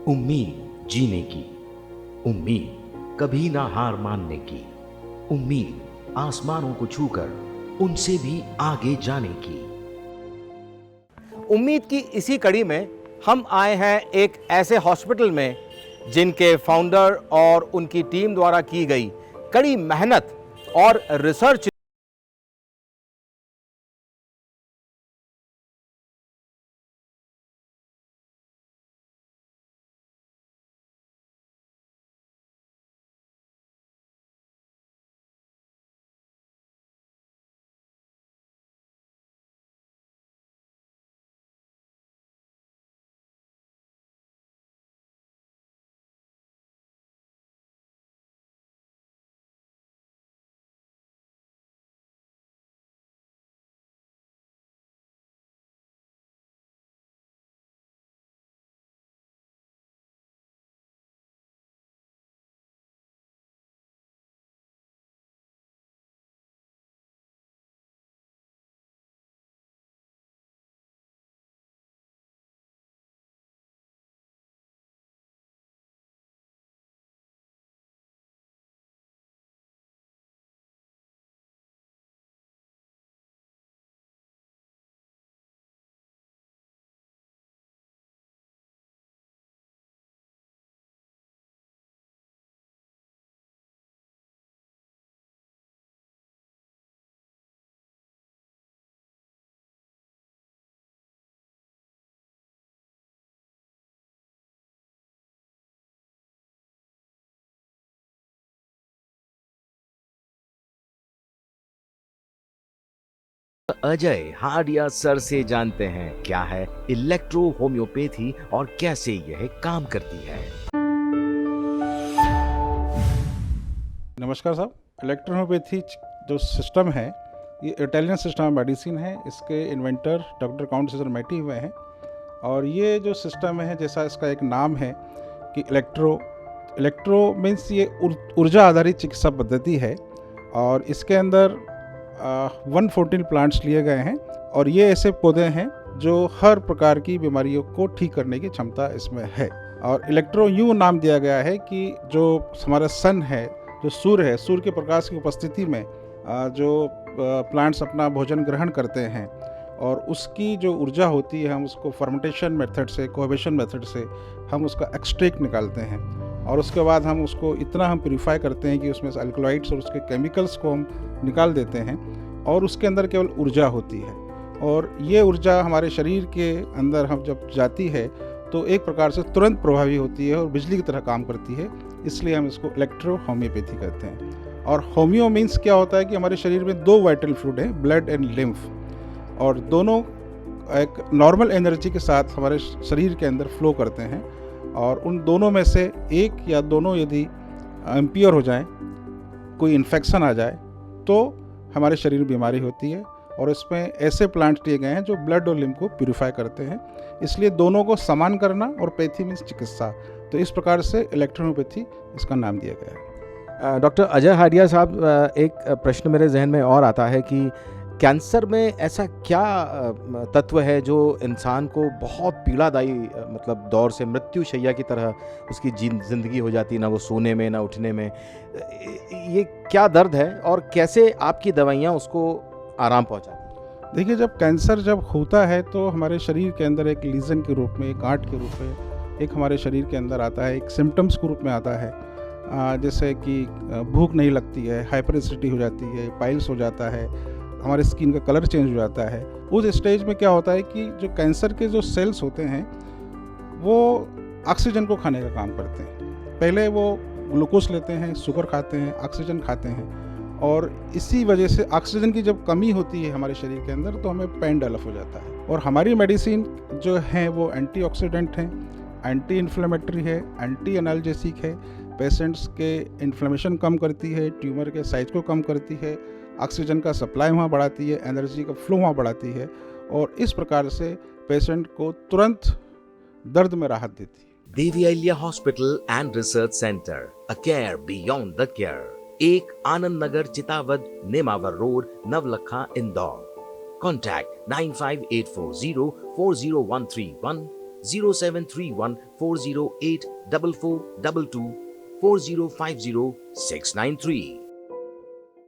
उम्मीद जीने की, उम्मीद कभी ना हार मानने की, उम्मीद आसमानों को छूकर उनसे भी आगे जाने की। उम्मीद की इसी कड़ी में हम आए हैं एक ऐसे हॉस्पिटल में जिनके फाउंडर और उनकी टीम द्वारा की गई कड़ी मेहनत और रिसर्च अजय हाडिया सर से जानते हैं क्या है इलेक्ट्रो होम्योपैथी और कैसे यह काम करती है। नमस्कार साहब। इलेक्ट्रोहोम्योपैथी जो सिस्टम है, ये इटालियन सिस्टम ऑफ मेडिसिन है। इसके इन्वेंटर डॉक्टर काउंट सीजर मैटी हुए हैं। और ये जो सिस्टम है, जैसा इसका एक नाम है कि इलेक्ट्रो मीन्स ये ऊर्जा आधारित चिकित्सा पद्धति है। और इसके अंदर 114 प्लांट्स लिए गए हैं और ये ऐसे पौधे हैं जो हर प्रकार की बीमारियों को ठीक करने की क्षमता इसमें है। और इलेक्ट्रो यूँ नाम दिया गया है कि जो हमारा सन है, जो सूर्य है, सूर्य के प्रकाश की उपस्थिति में जो प्लांट्स अपना भोजन ग्रहण करते हैं और उसकी जो ऊर्जा होती है, हम उसको फर्मेंटेशन मेथड से, कोहेबेशन मेथड से हम उसका एक्सट्रैक्ट निकालते हैं। और उसके बाद हम उसको इतना हम प्यूरीफाई करते हैं कि उसमें से अल्कलॉइड्स और उसके केमिकल्स को हम निकाल देते हैं और उसके अंदर केवल ऊर्जा होती है। और ये ऊर्जा हमारे शरीर के अंदर हम जब जाती है तो एक प्रकार से तुरंत प्रभावी होती है और बिजली की तरह काम करती है। इसलिए हम इसको इलेक्ट्रो होम्योपैथी कहते हैं। और होम्यो मीन्स क्या होता है कि हमारे शरीर में दो वाइटल फ्लूइड हैं, ब्लड एंड लिम्फ, और दोनों एक नॉर्मल एनर्जी के साथ हमारे शरीर के अंदर फ्लो करते हैं। और उन दोनों में से एक या दोनों यदि इम्प्योर हो जाएं, कोई इन्फेक्शन आ जाए, तो हमारे शरीर में बीमारी होती है। और इसमें ऐसे प्लांट्स लिए गए हैं जो ब्लड और लिम्फ को प्यूरीफाई करते हैं। इसलिए दोनों को समान करना, और पैथी मीन्स चिकित्सा, तो इस प्रकार से इलेक्ट्रोहोम्योपैथी इसका नाम दिया गया है। डॉक्टर अजय हाडिया साहब, एक प्रश्न मेरे जहन में और आता है कि कैंसर में ऐसा क्या तत्व है जो इंसान को बहुत पीड़ादायी मतलब दौर से मृत्युशैया की तरह उसकी जिंदगी हो जाती है, ना वो सोने में ना उठने में। ये क्या दर्द है और कैसे आपकी दवाइयाँ उसको आराम पहुंचाती हैं? देखिए, जब कैंसर जब होता है तो हमारे शरीर के अंदर एक लीजन के रूप में, एक गांठ के रूप में एक हमारे शरीर के अंदर आता है, एक सिम्टम्स के रूप में आता है। जैसे कि भूख नहीं लगती है, हाइपर एसिडिटी हो जाती है, पाइल्स हो जाता है, हमारे स्किन का कलर चेंज हो जाता है। उस स्टेज में क्या होता है कि जो कैंसर के जो सेल्स होते हैं वो ऑक्सीजन को खाने का काम करते हैं। पहले वो ग्लूकोज लेते हैं, शुगर खाते हैं, ऑक्सीजन खाते हैं। और इसी वजह से ऑक्सीजन की जब कमी होती है हमारे शरीर के अंदर तो हमें पेन डेवलप हो जाता है। और हमारी मेडिसिन जो है वो एंटीऑक्सीडेंट हैं, एंटी इन्फ्लेमेटरी है, एंटी एनाल्जेसिक है, पेशेंट्स के इन्फ्लेमेशन कम करती है, ट्यूमर के साइज को कम करती है, ऑक्सीजन का सप्लाई वहाँ बढ़ाती है, एनर्जी का फ्लो वहाँ बढ़ाती है। और इस प्रकार से पेशेंट को तुरंत दर्द में राहत देती है। Devi Ahilya hospital and research centre, a care beyond the care. एक आनंद नगर, चितावद, नेमावर रोड, नवलखा, इंदौर। कॉन्टैक्ट 9584040131 0731 408 4422 4050 693.